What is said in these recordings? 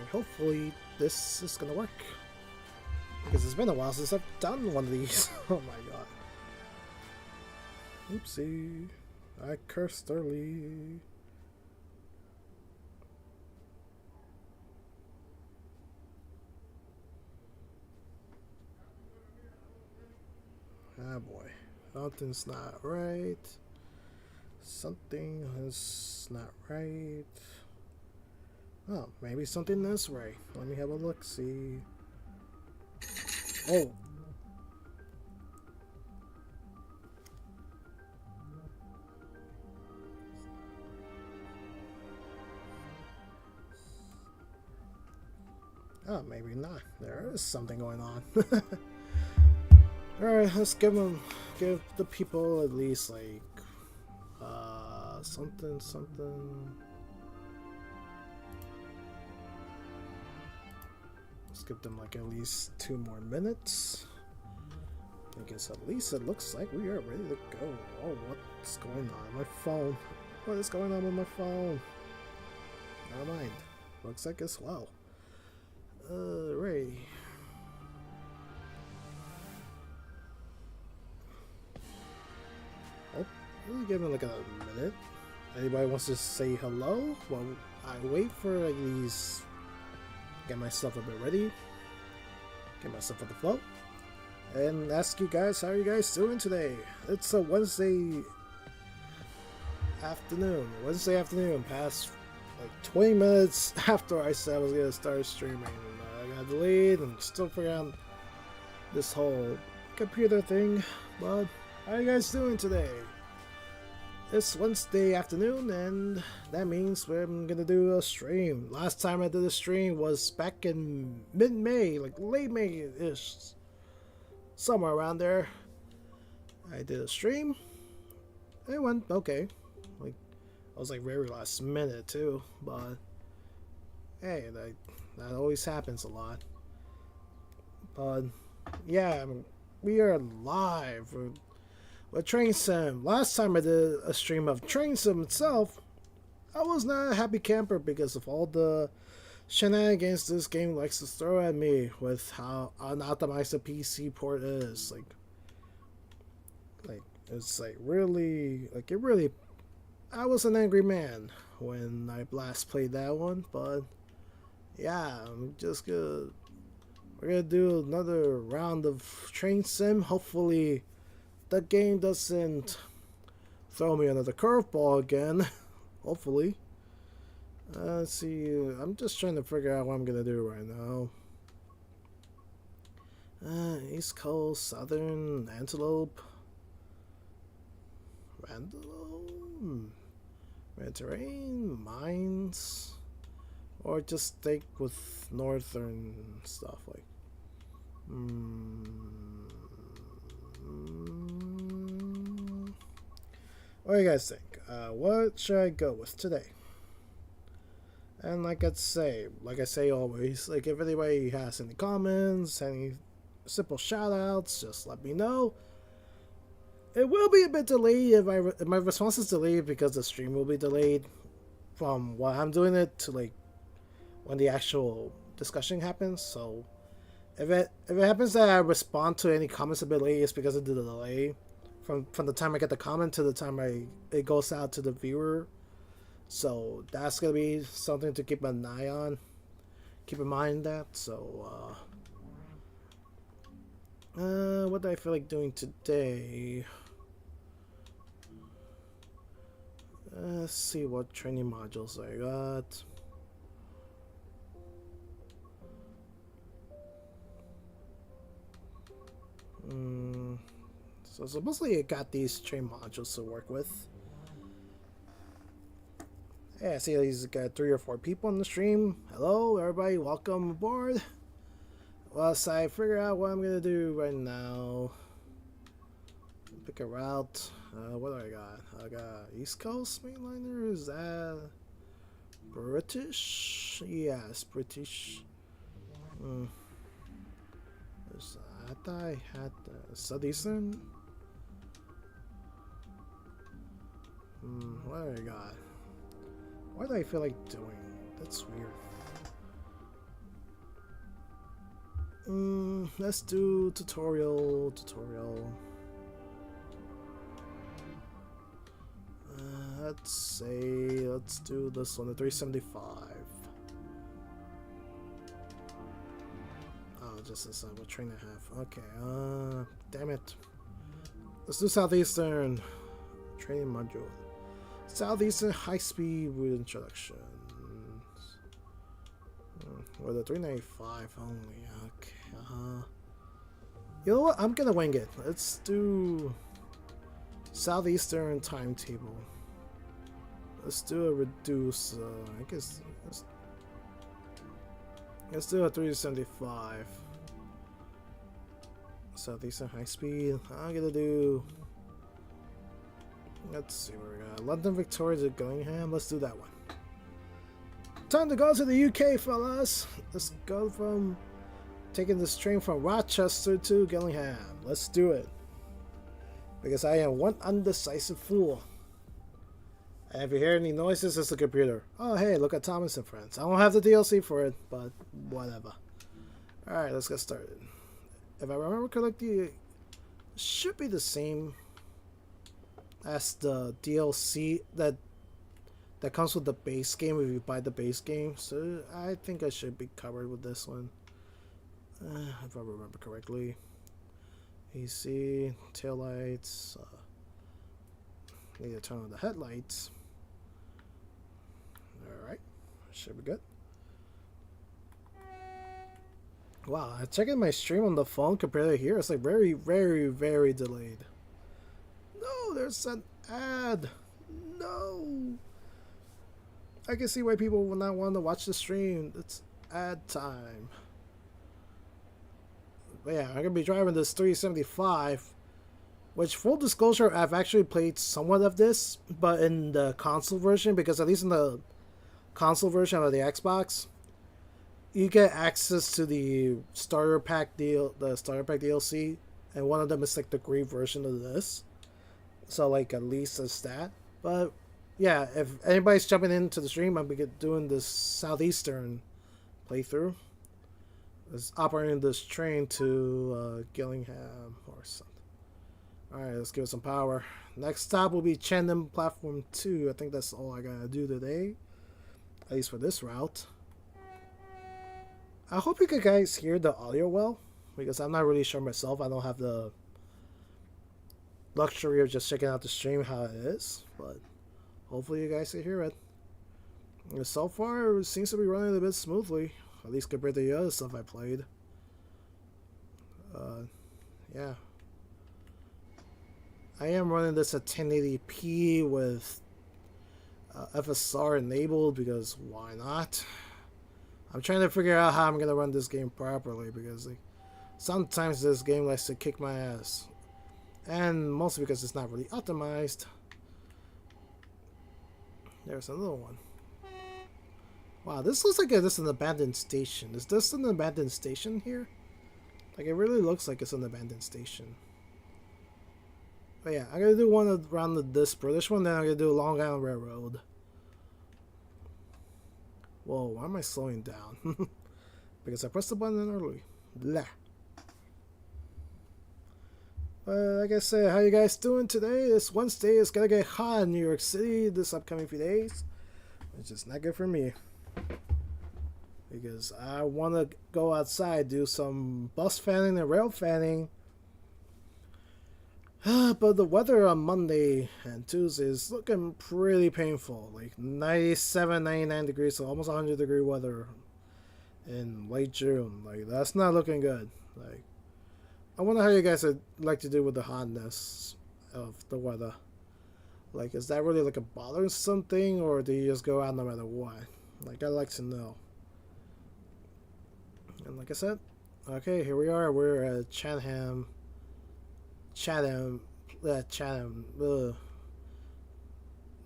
hopefully this is gonna work. Because it's been a while since I've done one of these. Oh my god. Oopsie. I cursed early. Ah boy. Something's not right. Something is not right. Oh, maybe something is right. Let me have a look, see. Oh. Oh, maybe not. There is something going on. Alright, let's give the people at least like something. Let's give them like at least 2 more minutes. I guess at least it looks like we are ready to go. Oh, what's going on with my phone? What is going on with my phone? Never mind. Looks like it's well. Right. Oh, we'll give it like a minute. Anybody wants to say hello? Well, I wait for like these. Get myself a bit ready. Get myself on the float. And ask you guys, how are you guys doing today? It's a Wednesday afternoon, past like 20 minutes after I said I was gonna start streaming. I got delayed and still figuring out this whole computer thing. But how are you guys doing today? It's Wednesday afternoon, and that means we're gonna do a stream. Last time I did a stream was back in mid-May, like late May-ish. Somewhere around there. I did a stream. It went okay. Like, I was like very last minute too, but hey, that always happens a lot. But yeah, we are live with Train Sim. Last time I did a stream of Train Sim itself, I was not a happy camper because of all the shenanigans this game likes to throw at me with how unoptimized the PC port is. Like it's like really, like it really. I was an angry man when I last played that one, but yeah, we're gonna do another round of Train Sim. Hopefully, the game doesn't throw me another curveball again. Hopefully. Let's see, I'm just trying to figure out what I'm gonna do right now. East Coast, Southern, Antelope, Mediterranean, Mines, or just stick with Northern stuff like. What do you guys think? What should I go with today? And like I say always, like if anybody has any comments, any simple shoutouts, just let me know. It will be a bit delayed if my response is delayed because the stream will be delayed from while I'm doing it to like when the actual discussion happens. So if it happens that I respond to any comments a bit late, it's because of the delay from the time I get the comment to the time it goes out to the viewer. So that's gonna be something to keep an eye on. Keep in mind that. So what do I feel like doing today? Let's see what training modules I got. So supposedly I got these train modules to work with. Yeah, I see he's got 3 or 4 people on the stream. Hello, everybody, welcome aboard. Well, so I figure out what I'm gonna do right now. Pick a route. What do I got? I got East Coast mainliner. Is that British? Yes, British. I thought I had Southeastern. What do I got? What do I feel like doing? That's weird. Let's do tutorial. Let's do this one, the 375. Oh, just a what train I have. Okay, damn it. Let's do Southeastern training module. Southeastern high-speed route introduction. With a 395 only. Okay. You know what? I'm gonna wing it. Let's do Southeastern timetable. Let's do a reduce. I guess let's do a 375. Southeastern high speed. I'm gonna do. Let's see where we got. London Victoria to Gillingham. Let's do that one. Time to go to the UK, fellas. Let's go from taking this train from Rochester to Gillingham. Let's do it. Because I am one undecisive fool. And if you hear any noises, it's the computer. Oh, hey, look at Thomas and Friends. I don't have the DLC for it, but whatever. Alright, let's get started. If I remember correctly, it should be the same as the DLC that comes with the base game if you buy the base game. So I think I should be covered with this one. If I remember correctly. AC, taillights. Need to turn on the headlights. Alright, should be good. Wow, checking my stream on the phone compared to here, it's like very, very, very delayed. No, there's an ad. No. I can see why people will not want to watch the stream. It's ad time. But yeah, I'm going to be driving this 375. Which, full disclosure, I've actually played somewhat of this, but in the console version, because at least in the console version of the Xbox, you get access to the starter pack DLC, and one of them is like the Grey version of this. So like at least it's that. But yeah, if anybody's jumping into the stream, I'll be doing this Southeastern playthrough. It's operating this train to Gillingham or something. Alright, let's give it some power. Next stop will be Chandham Platform 2. I think that's all I gotta do today. At least for this route. I hope you guys hear the audio well. Because I'm not really sure myself. I don't have the luxury of just checking out the stream how it is. But hopefully you guys can hear it. And so far, it seems to be running a bit smoothly. At least compared to the other stuff I played. Yeah. I am running this at 1080p with FSR enabled because why not? I'm trying to figure out how I'm going to run this game properly because like, sometimes this game likes to kick my ass. And mostly because it's not really optimized. There's another one. Wow, this looks like this is an abandoned station. Is this an abandoned station here? Like, it really looks like it's an abandoned station. But yeah, I'm gonna do one around this British one, then I'm gonna do Long Island Railroad. Whoa, why am I slowing down? Because I pressed the button early. Blah. Like I said, how you guys doing today? This Wednesday. It's gonna get hot in New York City this upcoming few days. Which is not good for me. Because I want to go outside, do some bus fanning and rail fanning. But the weather on Monday and Tuesday is looking pretty painful. Like 97, 99 degrees, so almost 100-degree weather in late June. Like, that's not looking good. Like, I wonder how you guys would like to do with the hotness of the weather. Like, is that really like a bothersome thing, or do you just go out no matter what? Like, I'd like to know. And like I said, okay, here we are. We're at Chatham.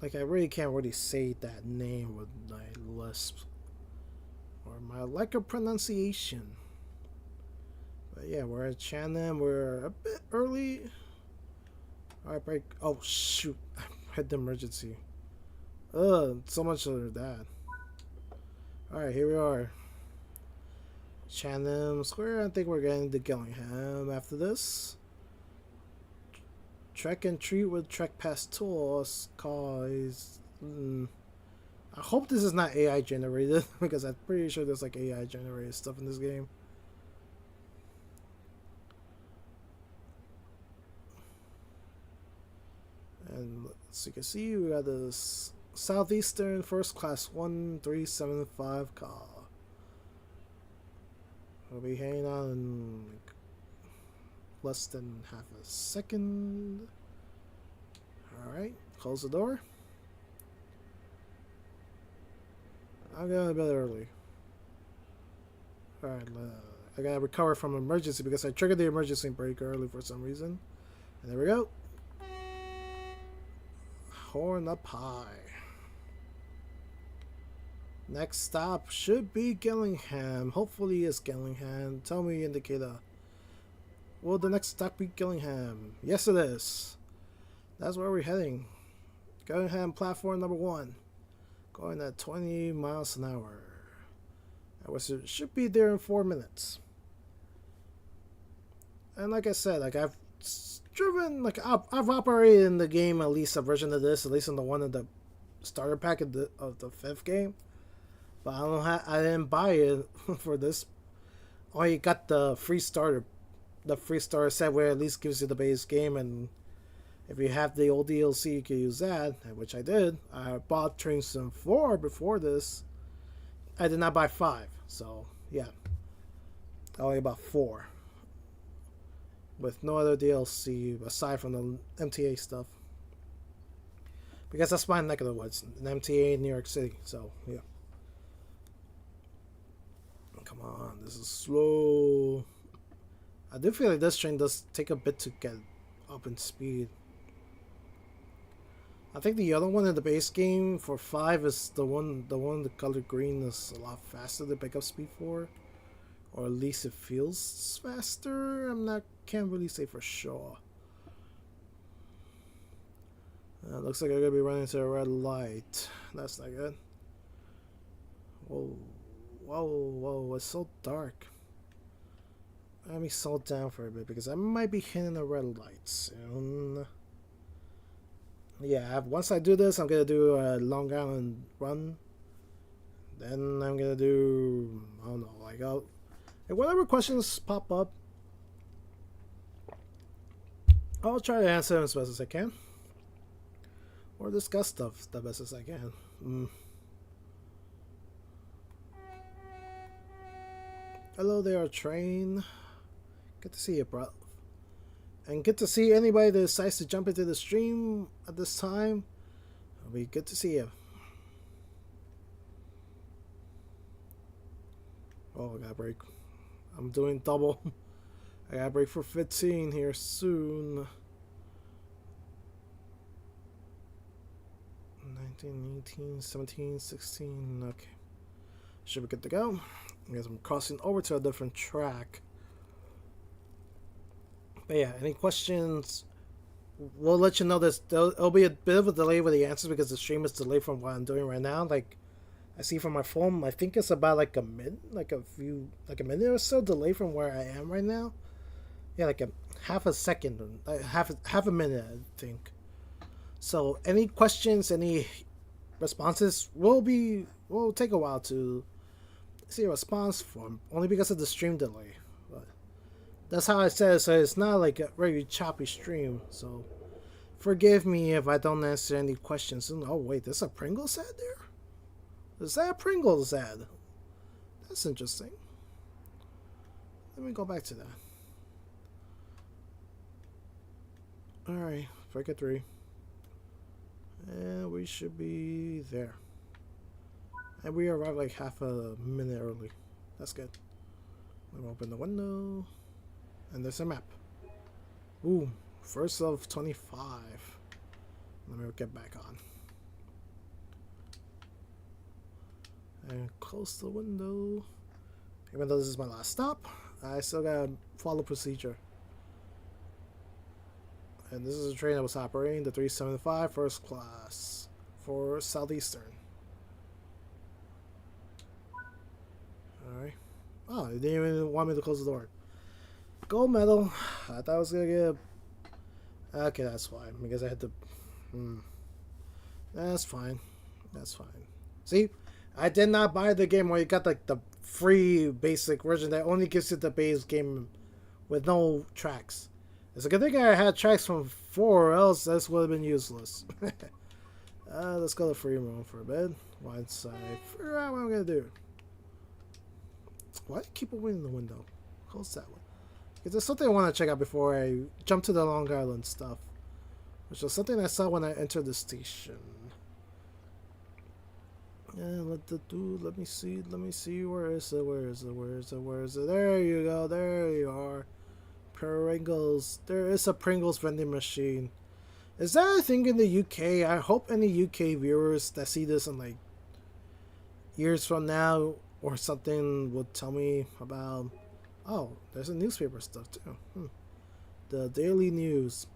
Like, I really can't really say that name with my lisp or my lack of pronunciation. But yeah, we're at Chatham. We're a bit early. Alright, break. Oh shoot! I had the emergency. So much of that. Alright, here we are. Chatham Square. I think we're getting to Gillingham after this. Trek and treat with Trek past tours. Cause I hope this is not AI generated because I'm pretty sure there's like AI generated stuff in this game. And as you can see, we got this Southeastern First Class 1375 car. We'll be hanging on in like less than half a second. Alright, close the door. I'm going to bed early. Alright, I gotta recover from emergency because I triggered the emergency brake early for some reason. And there we go. Horn up high. Next stop should be Gillingham. Hopefully it's Gillingham. Tell me, indicator. Will the next stop be Gillingham? Yes, it is. That's where we're heading. Gillingham platform number 1. Going at 20 miles an hour. It should be there in 4 minutes. And like I said, like I've driven, like I've operated in the game at least a version of this, at least in the one of the starter pack of the 5th game. But I didn't buy it for this. Only got the free starter set where it at least gives you the base game, and if you have the old DLC you can use that, which I did. I bought Train Sim 4 before this. I did not buy 5, so yeah. I only bought 4. With no other DLC aside from the MTA stuff. Because that's my neck of the woods, an MTA in New York City, so yeah. Come on, this is slow. I do feel like this train does take a bit to get up in speed. I think the other one in the base game for 5 is the one the color green is a lot faster to pick up speed for. Or at least it feels faster. Can't really say for sure. Looks like I'm gonna be running into a red light. That's not good. Whoa. Whoa, it's so dark. Let me slow down for a bit because I might be hitting the red light soon. Yeah, once I do this, I'm gonna do a Long Island run. Then I'm gonna do, I don't know, like whatever questions pop up, I'll try to answer them as best as I can. Or discuss stuff the best as I can. Hello there, train. Good to see you, bro. And good to see anybody that decides to jump into the stream at this time. It'll be good to see you. Oh, I got a break. I'm doing double. I got a break for 15 here soon. 19, 18, 17, 16. Okay. Should be good to go. I guess I'm crossing over to a different track. But yeah, any questions? We'll let you know this. There'll be a bit of a delay with the answers because the stream is delayed from what I'm doing right now. Like, I see from my phone, I think it's about like a minute or so delay from where I am right now. Yeah, like a half a second, half a minute, I think. So any questions, any responses will take a while to see a response from, only because of the stream delay. But that's how I said it, so it's not like a very choppy stream. So forgive me if I don't answer any questions. Oh wait, there's a Pringles ad there? Is that a Pringles ad? That's interesting. Let me go back to that. Alright, break it 3. And we should be there. And we arrived like half a minute early. That's good. Let me open the window. And there's a map. Ooh, first of 25. Let me get back on. And close the window. Even though this is my last stop, I still gotta follow procedure. And this is a train that was operating the 375 first class for Southeastern. Alright. Oh, Oh, you didn't even want me to close the door. Gold medal. I thought I was gonna get. Okay, that's fine because I had to. That's fine. That's fine. See, I did not buy the game where you got like the free basic version that only gives you the base game with no tracks. It's a good thing I had tracks from 4, or else this would have been useless. Let's go to free roam for a bit. Once I figure out what I'm gonna do. Why do you keep opening the window? Close that one. Because there's something I want to check out before I jump to the Long Island stuff. Which was something I saw when I entered the station. And let me see, where is it? There you go, there you are. Pringles. There is a Pringles vending machine. Is that a thing in the UK? I hope any UK viewers that see this in like years from now or something would tell me about. Oh, there's a newspaper stuff too. The Daily News.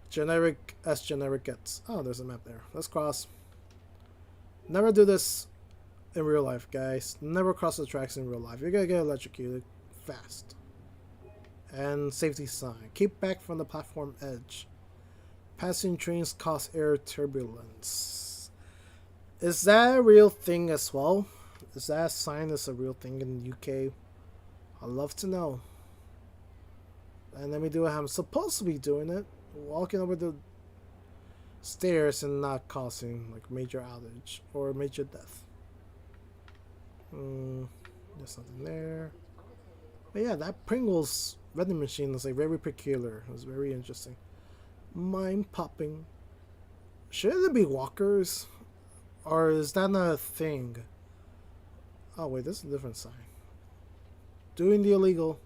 Generic as generic gets. Oh, there's a map there. Let's cross. Never do this in real life, guys. Never cross the tracks in real life. You're gonna get electrocuted fast. And safety sign. Keep back from the platform edge. Passing trains cause air turbulence. Is that a real thing as well? Is that a sign that's a real thing in the UK? I'd love to know. And let me do how I'm supposed to be doing it. Walking over the stairs and not causing like major outage or major death. There's nothing there. But yeah, that Pringles vending machine is like very peculiar. It was very interesting. Mind popping. Should there be walkers? Or is that not a thing? Oh wait, this is a different sign. Doing the illegal.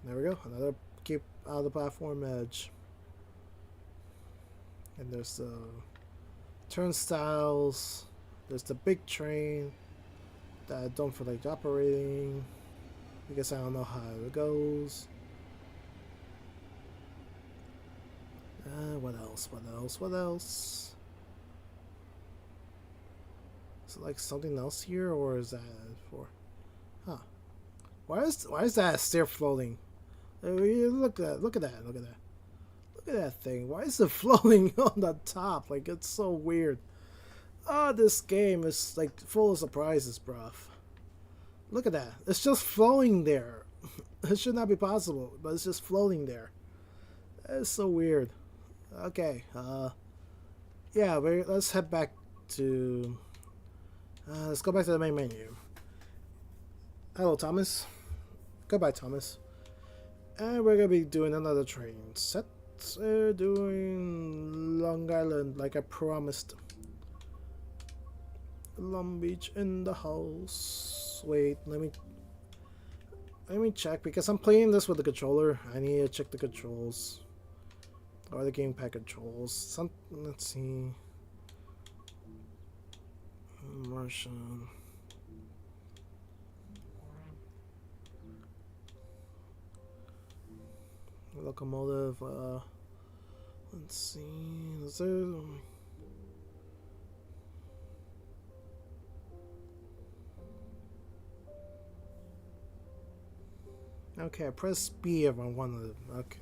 There we go. Another keep out of the platform edge. And there's the turnstiles. There's the big train that I don't feel like operating because I don't know how it goes. What else? What else? Is it like something else here, or is that for? Huh? Why is that stair floating? Look at that! Look at that! Look at that thing. Why is it floating on the top? Like, it's so weird. Oh, this game is like full of surprises, bruv. Look at that. It's just floating there. It should not be possible, but it's just floating there. It's so weird. Okay. Yeah, let's head back to... let's go back to the main menu. Hello, Thomas. Goodbye, Thomas. And we're gonna be doing another train set. Doing Long Island like I promised. Long Beach in the house. Wait, let me check because I'm playing this with the controller. I need to check the controls or the gamepad controls. Let's see. Martian. Locomotive. Let's see. Is there... Okay, I press B if I wanted. Okay.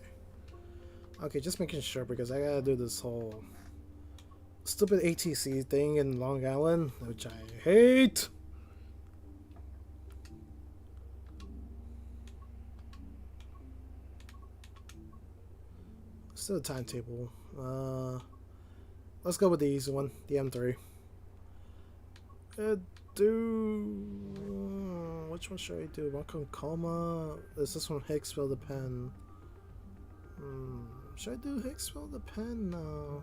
Okay, just making sure because I gotta do this whole stupid ATC thing in Long Island, which I hate. Still a timetable. Let's go with the easy one, the M3. Which one should I do? Welcome Coma. Is this one Hicksville the Pen? Should I do Hicksville the Pen? No.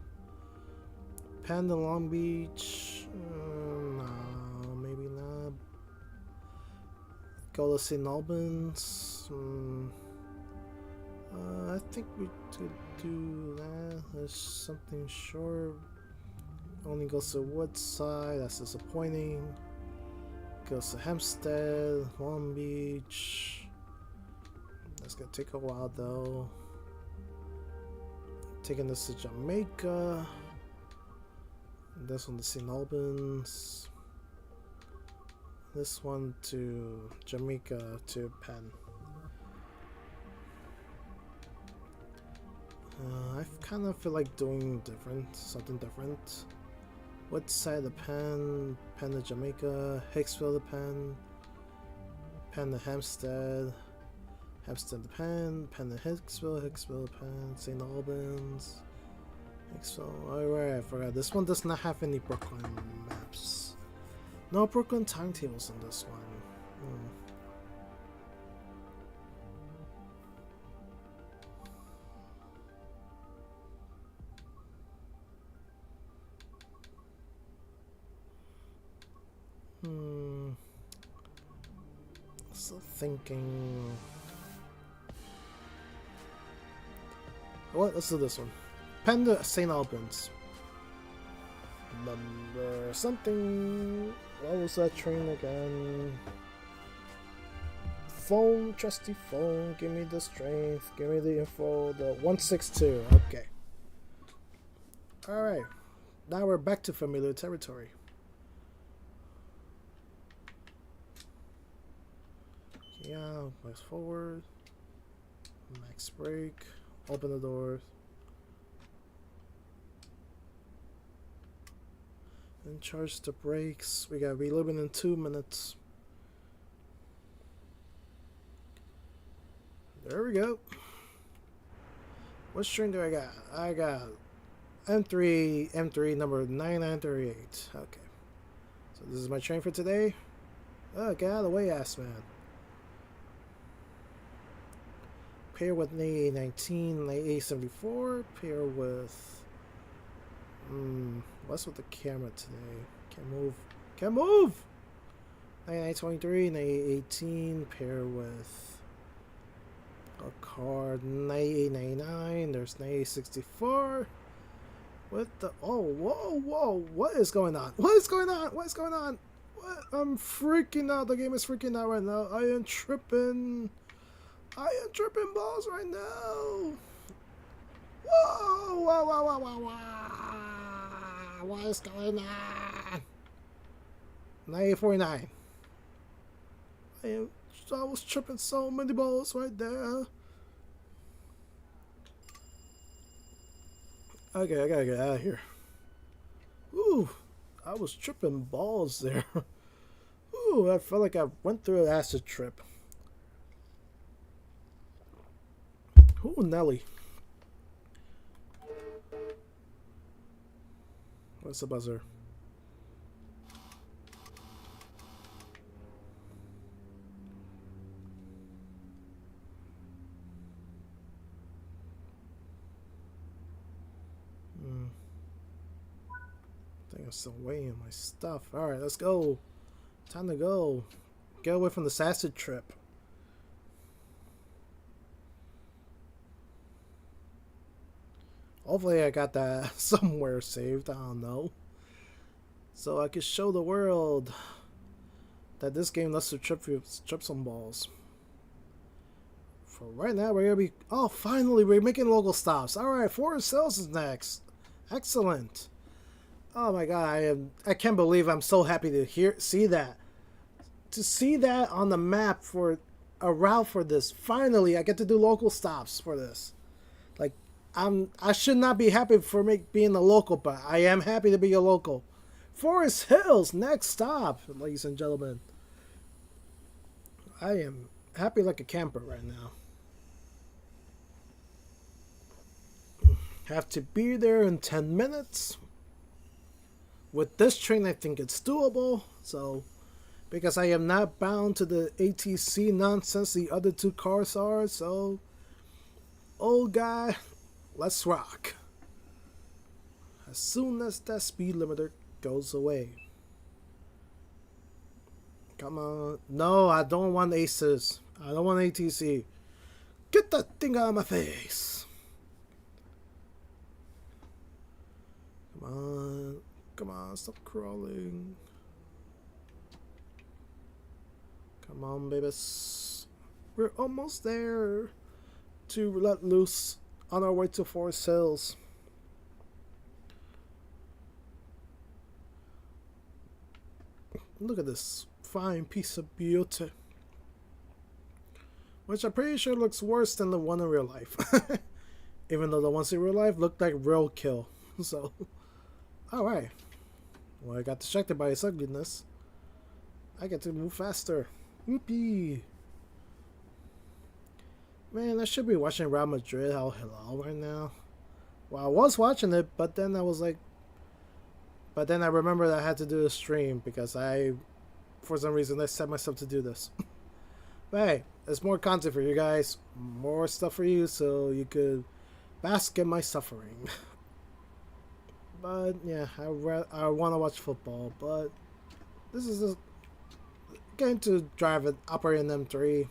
Penn to Long Beach? No, maybe not. Go to St. Albans? I think we could do that. There's something short. Only goes to Woodside. That's disappointing. Goes to Hempstead, Long Beach. That's gonna take a while though. Taking this to Jamaica. And this one to St. Albans. This one to Jamaica to Penn. I kind of feel like doing something different. What side of Penn? Penn to Jamaica, Hicksville to Penn, Penn to Hempstead, Hempstead to Penn, Penn to Hicksville, Hicksville to Penn, St. Albans, Hicksville. Alright, I forgot. This one does not have any Brooklyn maps. No Brooklyn timetables in this one. So thinking. What? Let's do this one. Penn to St. Albans. Number something. What was that train again? Phone, trusty phone. Give me the strength. Give me the info. The 162. Okay. Alright. Now we're back to familiar territory. Yeah, max forward, max brake, open the doors, and charge the brakes. We got reliving in 2 minutes. There we go. What string do I got? I got M3 number 9938. Okay. So this is my train for today. Oh, get out of the way, ass man. Pair with an A19, an A74. Pair with... what's with the camera today? Can't move. Can't move! 9923, an A18. Pair with... a card, an A99. There's an A64. What the... oh, whoa, whoa. What is going on? What is going on? What is going on? What? I'm freaking out. The game is freaking out right now. I am tripping. I am tripping balls right now. Whoa, whoa, whoa, whoa, whoa, whoa. What is going on? 9849. I was tripping so many balls right there. Okay, I gotta get out of here. Ooh, I was tripping balls there. Ooh, I felt like I went through an acid trip. Ooh, Nelly. What's the buzzer? I think I'm still weighing my stuff. Alright, let's go. Time to go. Get away from this acid trip. Hopefully I got that somewhere saved, I don't know. So I can show the world that this game lets you trip some balls. For right now we're gonna be... oh, finally we're making local stops. Alright, Forest Hills is next. Excellent. Oh my god, I can't believe I'm so happy to see that. To see that on the map for a route for this. Finally I get to do local stops for this. Like, I should not be happy for being a local, but I am happy to be a local. Forest Hills, next stop, ladies and gentlemen. I am happy like a camper right now. Have to be there in 10 minutes. With this train, I think it's doable. So, because I am not bound to the ATC nonsense the other two cars are. So, old guy, let's rock. As soon as that speed limiter goes away. Come on. No, I don't want aces. I don't want ATC. Get that thing out of my face. Come on. Come on, stop crawling. Come on, babies. We're almost there to let loose on our way to Forest Hills. Look at this fine piece of beauty. Which I'm pretty sure looks worse than the one in real life. Even though the ones in real life looked like real kill. So, alright. Well, I got distracted by its ugliness. I get to move faster. Whoopee! Man, I should be watching Real Madrid Al Hilal right now. Well, I was watching it, but then I was like... But then I remembered I had to do a stream because for some reason, I set myself to do this. But hey, there's more content for you guys. More stuff for you so you could bask in my suffering. But yeah, I want to watch football, but this is getting to drive it, operate an M3,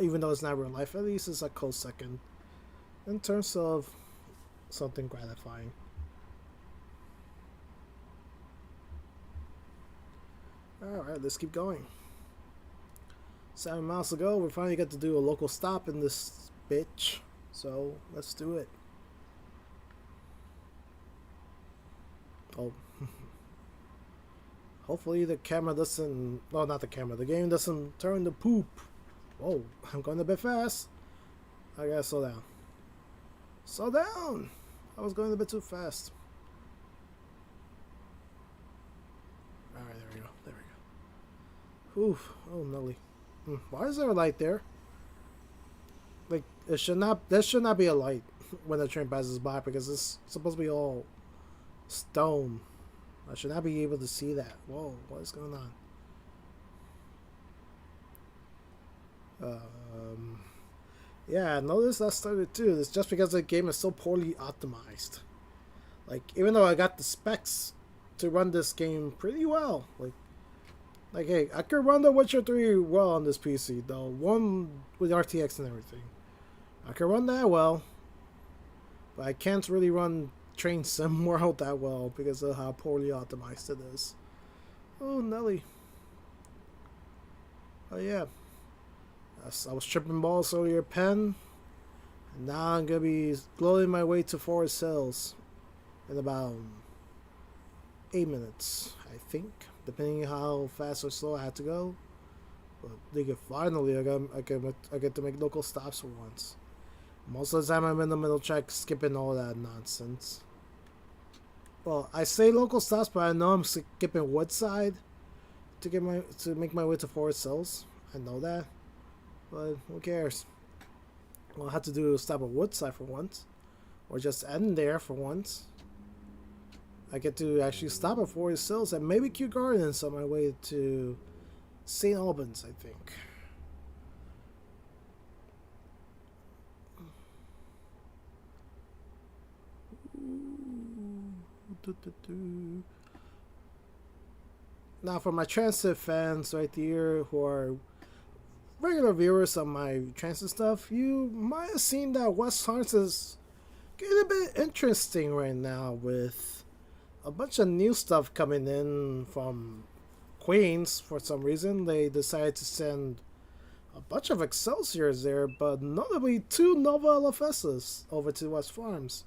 even though it's not real life, at least it's a close second in terms of something gratifying. Alright, let's keep going. 7 miles to go, we finally get to do a local stop in this bitch, so let's do it. Oh. Hopefully the camera doesn't... No, not the camera. The game doesn't turn to poop. Whoa, I'm going a bit fast. I gotta slow down. Slow down! I was going a bit too fast. Alright, there we go. There we go. Oof. Oh, Nelly. Why is there a light there? Like, it should not... There should not be a light when the train passes by because it's supposed to be all stone. I should not be able to see that. Whoa, what is going on? Yeah, I noticed that started too. It's just because the game is so poorly optimized. Like, even though I got the specs to run this game pretty well. Like hey, I could run The Witcher 3 well on this PC, though. One with RTX and everything. I could run that well. But I can't really run Train Sim World that well because of how poorly optimized it is. Oh, Nelly. Oh, yeah. I was tripping balls earlier, Pen. And now I'm going to be glowing my way to Forest Hills in about 8 minutes, I think. Depending how fast or slow I have to go. But finally, I get to make local stops for once. Most of the time I'm in the middle track skipping all that nonsense. Well, I say local stops, but I know I'm skipping Woodside to make my way to Forest Hills. I know that. But who cares? All I have to do is stop at Woodside for once. Or just end there for once. I get to actually stop at Forest Hills and maybe Kew Gardens on my way to St. Albans, I think. Now, for my transit fans right here who are regular viewers of my transit stuff, you might have seen that West Harns is getting a bit interesting right now with a bunch of new stuff coming in from Queens. For some reason, they decided to send a bunch of Excelsiors there, but notably 2 Nova LFSs over to West Farms.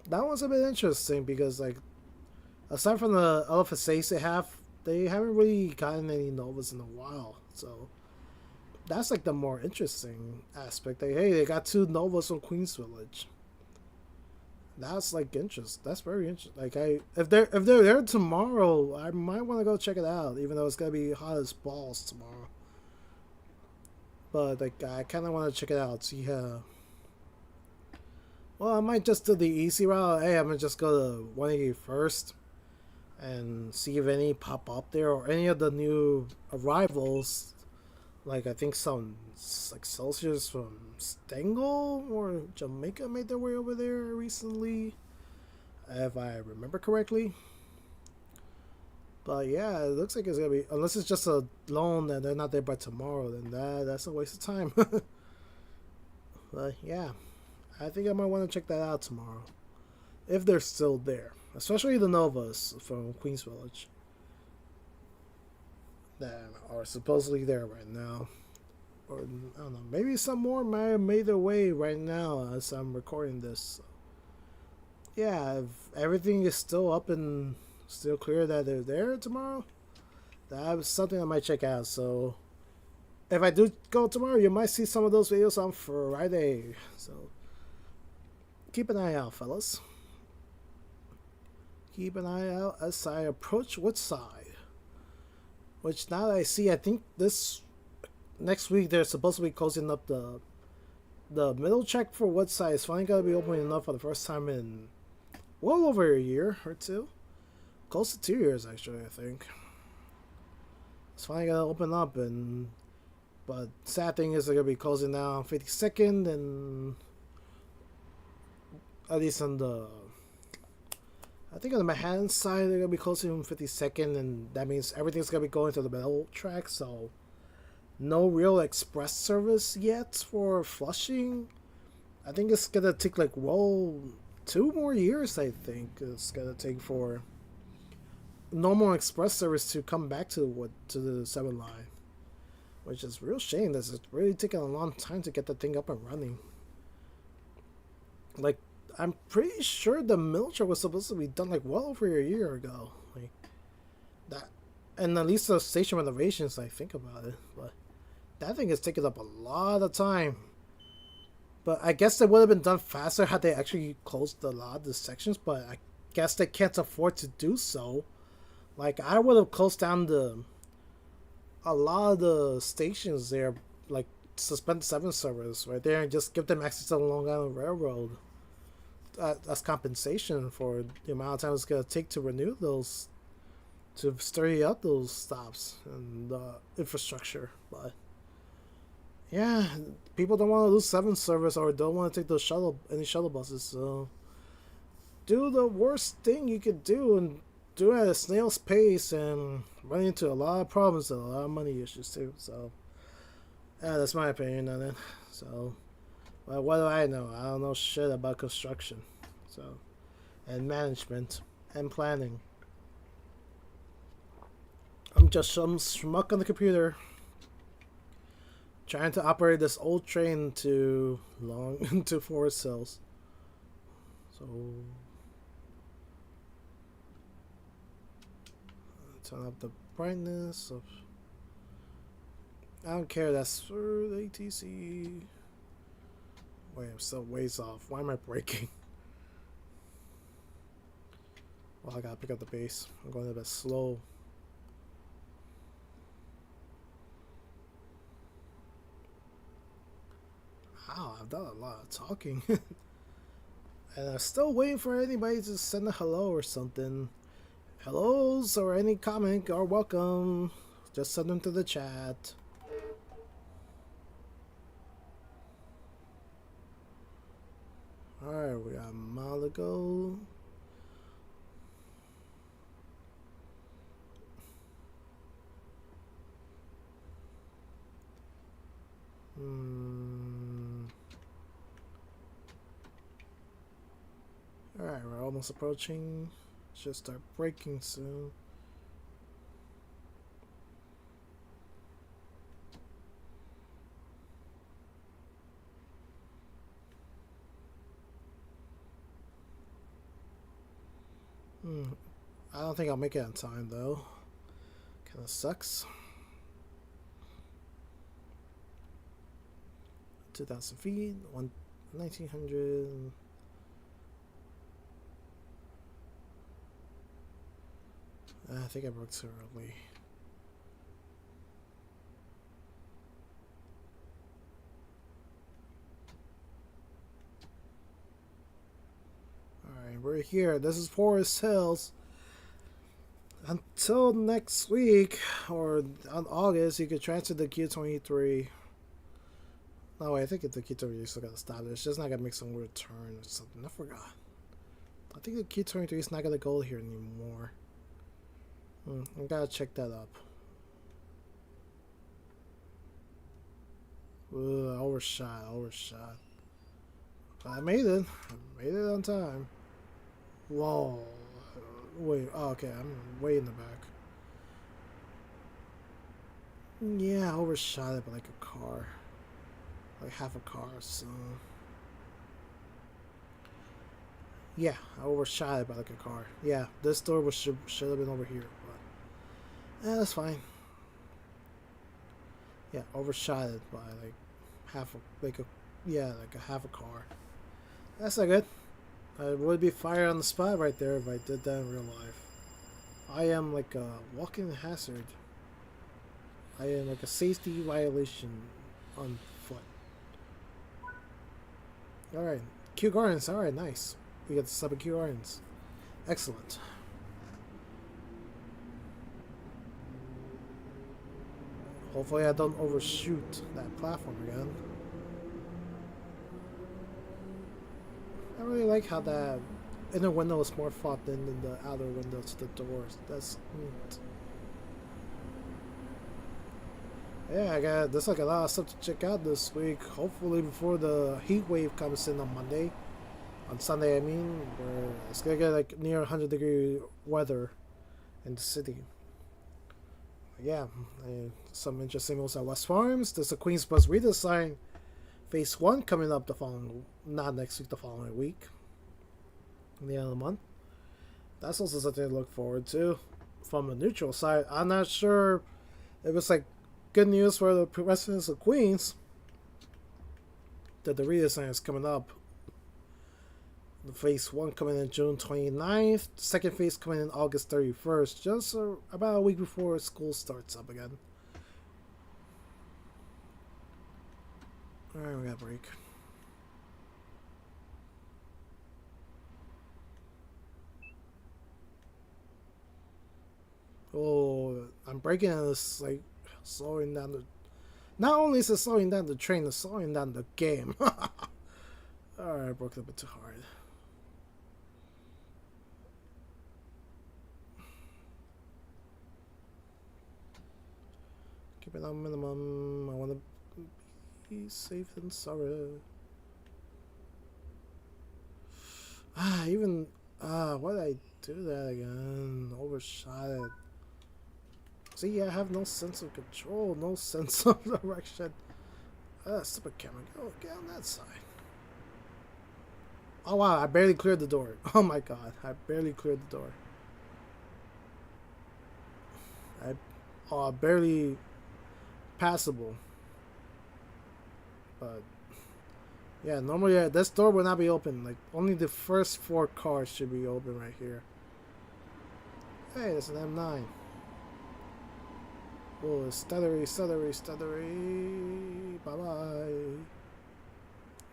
That was a bit interesting because, like, aside from the LFSAs they haven't really gotten any Novas in a while. So that's like the more interesting aspect. Like, hey, they got 2 Novas from Queens Village. That's like interest. That's very interesting. Like, if they're there tomorrow, I might want to go check it out, even though it's gonna be hot as balls tomorrow. But like, I kind of want to check it out. See how. Well, I might just do the easy route. Hey, I'm gonna just go to 181st and see if any pop up there or any of the new arrivals. Like, I think some like Celsius from Stengel or Jamaica made their way over there recently, if I remember correctly. But yeah, it looks like it's gonna be, unless it's just a loan that they're not there by tomorrow, then that's a waste of time. But yeah, I think I might want to check that out tomorrow, if they're still there, especially the Novas from Queens Village that are supposedly there right now. Or, I don't know, maybe some more might have made their way right now as I'm recording this. So, yeah, if everything is still up and still clear that they're there tomorrow, that was something I might check out. So if I do go tomorrow, you might see some of those videos on Friday. So keep an eye out, fellas. Keep an eye out as I approach Woodside. Which now that I see, I think this next week they're supposed to be closing up the middle check for Woodside. Is finally gonna be opening up for the first time in well over a year or two. Close to 2 years actually, I think. It's finally gonna open up, and but sad thing is they're gonna be closing down 52nd, and at least on the I think on the Manhattan side they're gonna be closing 52nd, and that means everything's gonna be going to the middle track. So no real express service yet for Flushing. I think it's gonna take like 2 more years. I think it's gonna take for normal express service to come back to the 7 line, which is a real shame. That's it's really taking a long time to get the thing up and running. Like I'm pretty sure the military was supposed to be done like well over a year ago, like that, and at least the station renovations. I think about it, but that thing is taking up a lot of time. But I guess it would have been done faster had they actually closed a lot of the sections. But I guess they can't afford to do so. Like I would have closed down a lot of the stations there, like suspend 7 service right there, and just give them access to the Long Island Railroad as compensation for the amount of time it's gonna take to renew those, to stir up those stops and infrastructure. But yeah, people don't want to lose 7 service or don't want to take those any shuttle buses. So do the worst thing you could do and do it at a snail's pace and run into a lot of problems and a lot of money issues too. So yeah, that's my opinion on it. So well, what do I know? I don't know shit about construction, so and management and planning. I'm just some schmuck on the computer trying to operate this old train to into Forest Hills. So turn up the brightness of. I don't care. That's for the ATC. Wait, I'm still ways off. Why am I braking? Well, I gotta pick up the pace. I'm going a bit slow. Wow, I've done a lot of talking. And I'm still waiting for anybody to send a hello or something. Hellos or any comment are welcome. Just send them to the chat. Alright, we got a mile to go. Alright, we're almost approaching. Should start braking soon. I don't think I'll make it on time though. Kinda sucks. 2,000 feet, 1,900. I think I broke too early. Alright, we're here. This is Forest Hills. Until next week, or on August, you could transfer the Q23. No, wait, I think the Q23 is still gonna stop. It's just not gonna make some weird turn or something. I forgot. I think the Q23 is not gonna go here anymore. I gotta check that up. Ugh, overshot. I made it. I made it on time. Whoa. Wait, oh, okay, I'm way in the back. Yeah, I overshot it by like a car. Like half a car, so. Yeah, I overshot it by like a car. Yeah, this door should have been over here. That's fine. Yeah, overshot it by like half a, like a, yeah, like a half a car. That's not good. I would be fired on the spot right there if I did that in real life. I am like a walking hazard. I am like a safety violation on foot. Alright. Q Gardens. Alright, nice. We got the sub of Q Gardens. Excellent. Hopefully I don't overshoot that platform again. I really like how that inner window is more fought than the outer windows, the doors. That's neat. Yeah, there's like a lot of stuff to check out this week. Hopefully before the heat wave comes in on Monday. On Sunday, I mean, where it's gonna get like near 100-degree weather in the city. Yeah, some interesting moves at West Farms. There's a Queen's Bus redesign Phase 1 coming up the following, not next week, the following week. In the end of the month. That's also something to look forward to. From the neutral side, I'm not sure if it's like good news for the residents of Queens that the redesign is coming up. The phase 1 coming in June 29th, second phase coming in August 31st, just about a week before school starts up again. Alright, we got a break. Oh, I'm breaking and it's like slowing down the... Not only is it slowing down the train, it's slowing down the game. Alright, I broke it a bit too hard. Keep it on minimum. I want to be safe and sorry. Why did I do that again? Overshot it. See, I have no sense of control, no sense of direction. Stupid camera. Go get on that side. Oh wow, I barely cleared the door. Oh my god, I barely cleared the door. Barely passable. But yeah, normally this door will not be open. Like only the first 4 cars should be open right here. Hey, there's an M9. Oh, stuttery. Bye bye.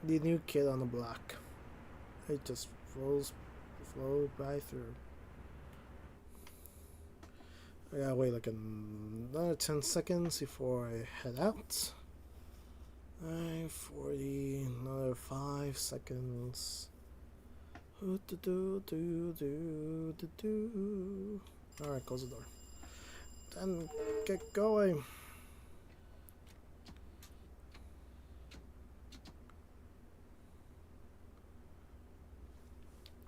The new kid on the block. It just flowed by through. I gotta wait like another 10 seconds before I head out. 9:40, another 5 seconds. Alright, close the door. Then get going.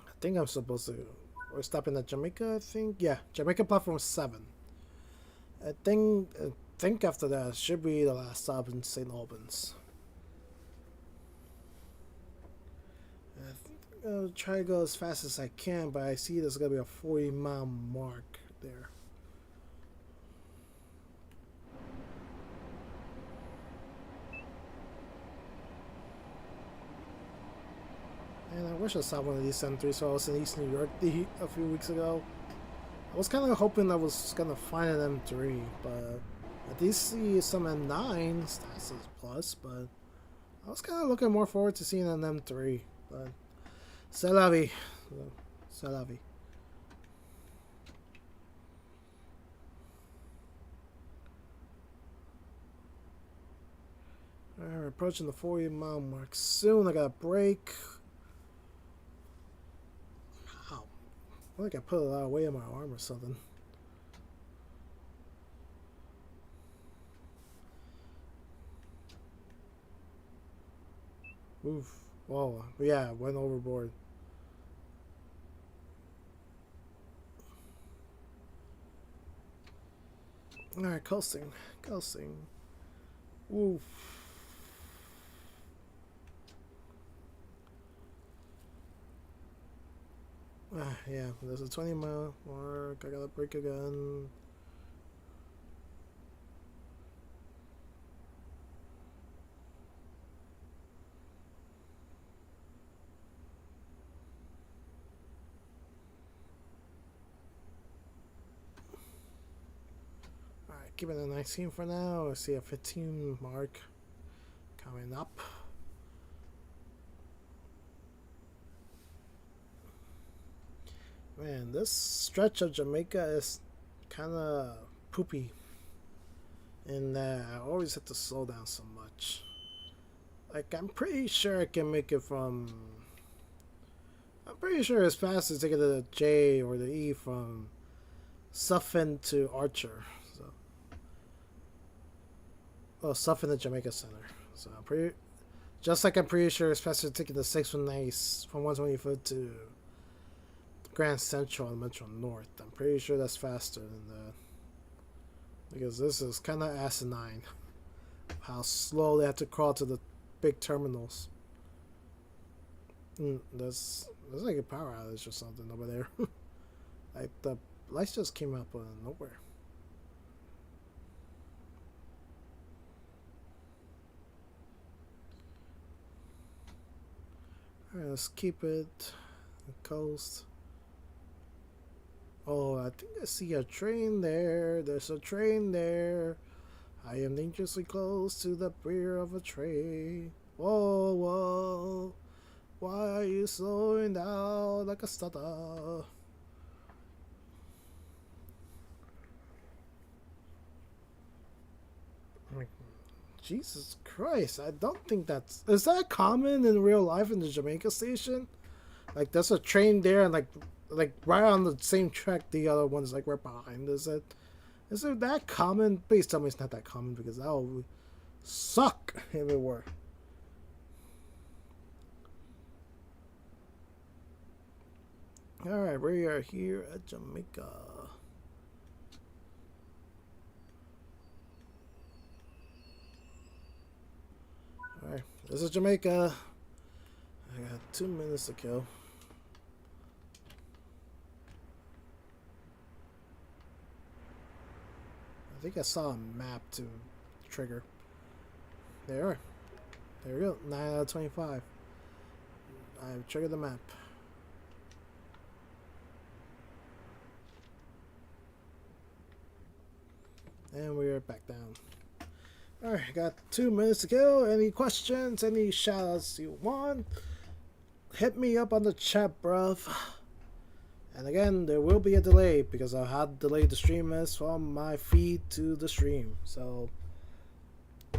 I think I'm supposed to... We're stopping at Jamaica, I think? Yeah, Jamaica platform 7. I think after that should be the last stop in St. Albans. I think I'll try to go as fast as I can, but I see there's gonna be a 40-mile mark there. And I wish I saw one of these M3s. So I was in East New York a few weeks ago. I was kind of hoping I was gonna find an M3, but I did see some M9s. That's a plus, but I was kind of looking more forward to seeing an M3. But c'est la vie. C'est la vie. Alright, we're approaching the 40-mile mark soon. I got a break. Wow. I think I put a lot of weight on my arm or something. Oof. Whoa. Yeah, went overboard. Alright, coasting. Oof. Yeah, there's a 20-mile mark. I gotta break again. Give it a 19 for now. I see a 15 mark coming up. Man, this stretch of Jamaica is kind of poopy. And I always have to slow down so much. Like, I'm pretty sure I can make it from... I'm pretty sure as fast as taking the J or the E from Suffin to Archer. So, oh, Suffin to Jamaica Center. So I'm pretty... Just like I'm pretty sure it's faster taking the 619 from 124 to Grand Central and Metro North. I'm pretty sure that's faster than that. Because this is kind of asinine. How slow they have to crawl to the big terminals. There's like a power outage or something over there. Like the lights just came up out of nowhere. Alright, let's keep it the coast. Oh, I think I see a train there. There's a train there. I am dangerously close to the rear of a train. Whoa, whoa. Why are you slowing down like a stutter? Jesus Christ, I don't think that's... Is that common in real life in the Jamaica station? Like, there's a train there and like right on the same track the other one's like right behind. Is it that common? Please tell me it's not that common, because that would suck if it were. Alright, we are here at Jamaica. Alright, this is Jamaica. I got 2 minutes to kill. I think I saw a map to trigger. There we go. 9 out of 25. I've triggered the map. And we are back down. Alright, got 2 minutes to go. Any questions? Any shoutouts you want? Hit me up on the chat, bruv. And again, there will be a delay because of how delayed the stream is from my feed to the stream. So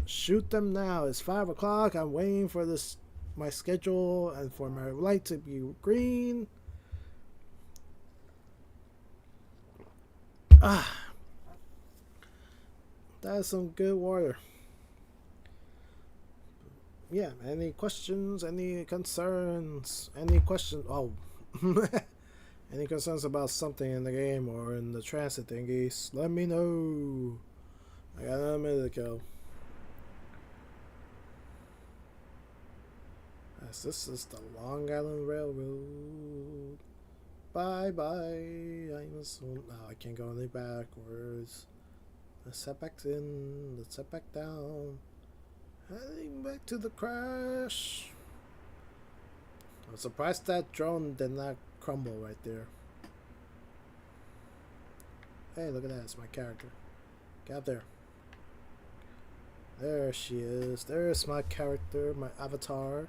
shoot them now. It's 5 o'clock. I'm waiting for this my schedule and for my light to be green. That's some good water. Yeah, any questions, any concerns, any questions? Oh, any concerns about something in the game or in the transit thingies? Let me know. I got a minute to go. Yes, this is the Long Island Railroad. Bye bye. I'm soon. No, I can't go any backwards. Let's head back in. Let's head back down. Heading back to the crash. I'm surprised that drone did not crumble right there. Hey, look at that. It's my character. Get up there. There she is. There's my character, my avatar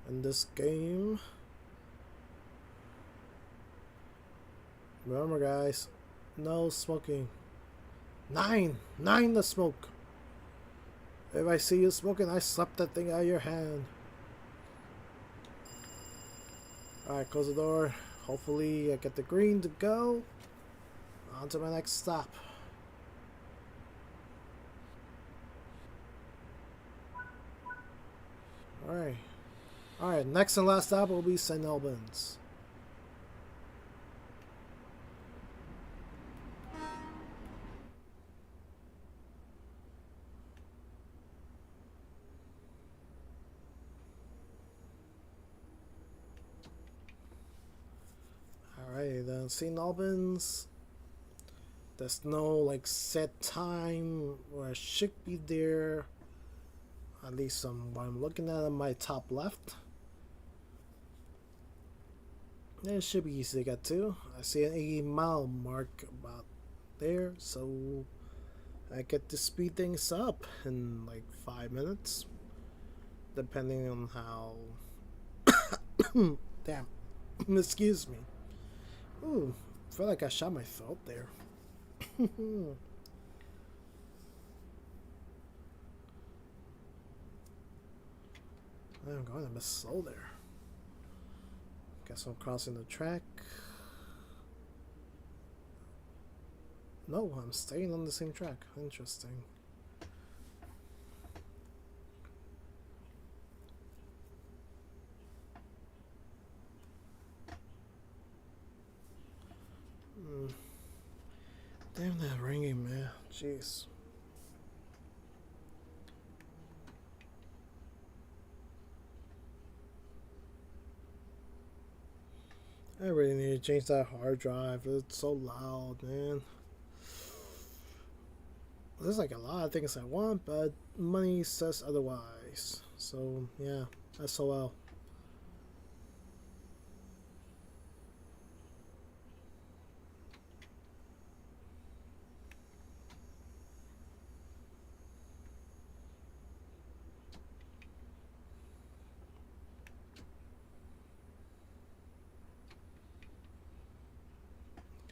in this game. Remember, guys, no smoking. 9 to smoke. If I see you smoking, I slap that thing out of your hand. Alright, close the door. Hopefully I get the green to go. On to my next stop. Alright. Alright, next and last stop will be St. Albans. Alright, then St. Albans. There's no like set time where I should be there. At least what I'm looking at on my top left. It should be easy to get to. I see an 80-mile mark about there, so I get to speed things up in like 5 minutes, depending on how. Damn, excuse me. Ooh, felt like I shot my throat there. I'm going a bit slow there. Guess I'm crossing the track. No, I'm staying on the same track. Interesting. Damn that ringing, man. Jeez. I really need to change that hard drive. It's so loud, man. There's like a lot of things I want, but money says otherwise. So, yeah, SOL.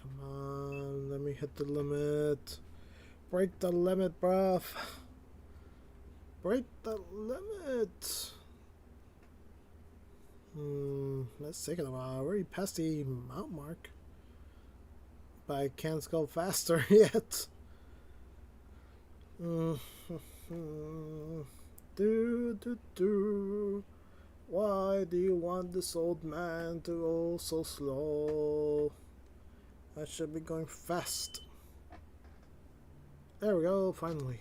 Come on, let me hit the limit. Break the limit, bruv. Break the limit. Let's take it a while. I already passed the mount mark. But I can't go faster yet. Do. Why do you want this old man to go so slow? I should be going fast. There we go, finally.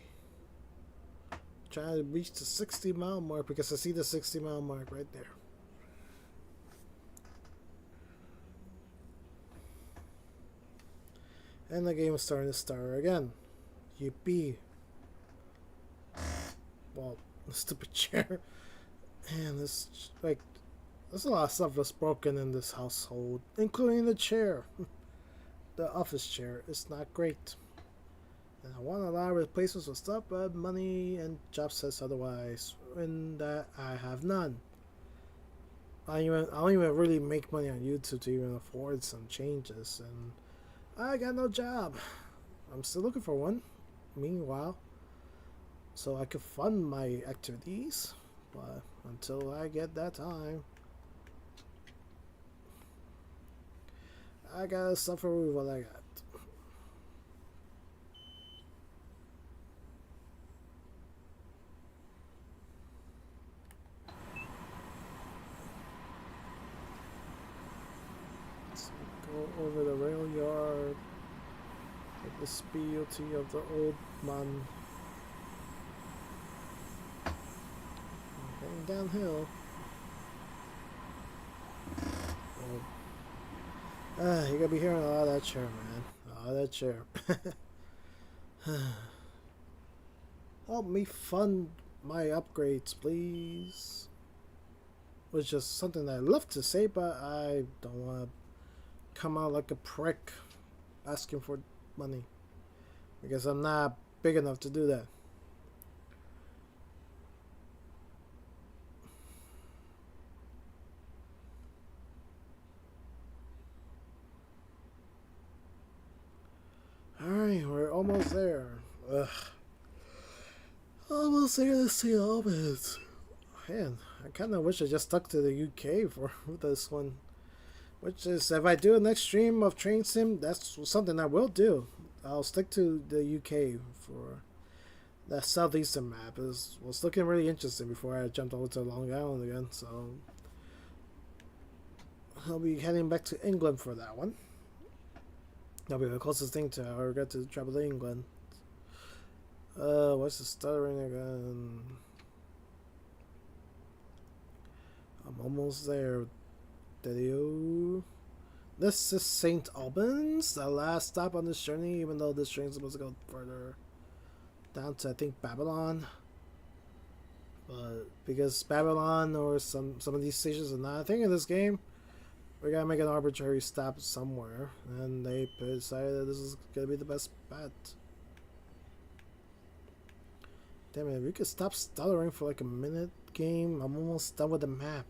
Trying to reach the 60-mile mark because I see the 60-mile mark right there. And the game is starting to start again. Yippee. Well, the stupid chair. Man, this, like, there's a lot of stuff that's broken in this household, including the chair. The office chair is not great. And I want a lot of replacements with stuff, but money and job says otherwise. And that I have none. I don't even really make money on YouTube to even afford some changes, and I got no job. I'm still looking for one. Meanwhile, so I could fund my activities, but until I get that time, I gotta suffer with what I got. Let's go over the rail yard with the specialty of the old man. Going downhill. You're gonna be hearing a lot of that chair, man. A lot of that chair. Help me fund my upgrades, please. Which is something I love to say, but I don't want to come out like a prick asking for money. Because I'm not big enough to do that. Alright, we're almost there. Ugh. Almost there to see Albans. Man, I kind of wish I just stuck to the UK for this one. Which is, if I do a next stream of Train Sim, that's something I will do. I'll stick to the UK for that southeastern map. It was looking really interesting before I jumped over to Long Island again. So I'll be heading back to England for that one. That'll be the closest thing to I got to travel to England. What's the stuttering again? I'm almost there. Daddy-o. This is St. Albans, the last stop on this journey, even though this train's supposed to go further down to, I think, Babylon. But because Babylon or some of these stations are not a thing in this game, we gotta make an arbitrary stop somewhere, and they decided that this is gonna be the best bet. Damn it, we could stop stuttering for like a minute game. I'm almost done with the map.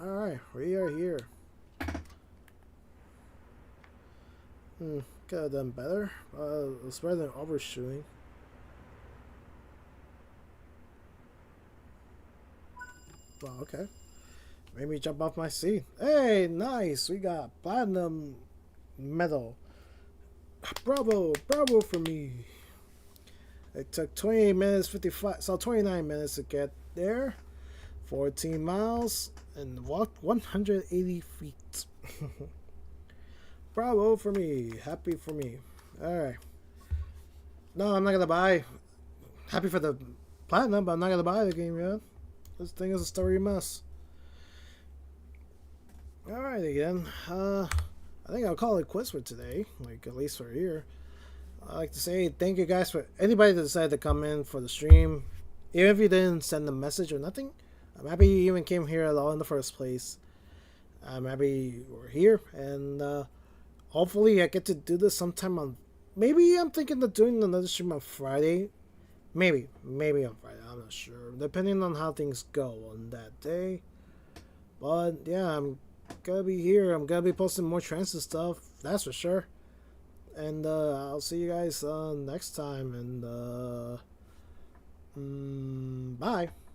Alright, we are here. Could have done better. It's better than overshooting. Well, okay. Made me jump off my seat. Hey, nice! We got platinum medal. Bravo! Bravo for me! It took 28 minutes, 55, so 29 minutes to get there. 14 miles and walked 180 feet. Bravo for me. Happy for me. Alright. No, I'm not gonna buy. Happy for the platinum, but I'm not gonna buy the game yet. This thing is a story mess. Alright again. I think I'll call it quits for today. Like, at least for here. I'd like to say thank you guys for anybody that decided to come in for the stream. Even if you didn't send a message or nothing. I'm happy you even came here at all in the first place. I'm happy we're here. And hopefully I get to do this sometime on... Maybe I'm thinking of doing another stream on Friday. Maybe on Friday. I'm not sure. Depending on how things go on that day. But yeah, I'm gonna be here. I'm gonna be posting more transit stuff. That's for sure. And I'll see you guys next time. And bye.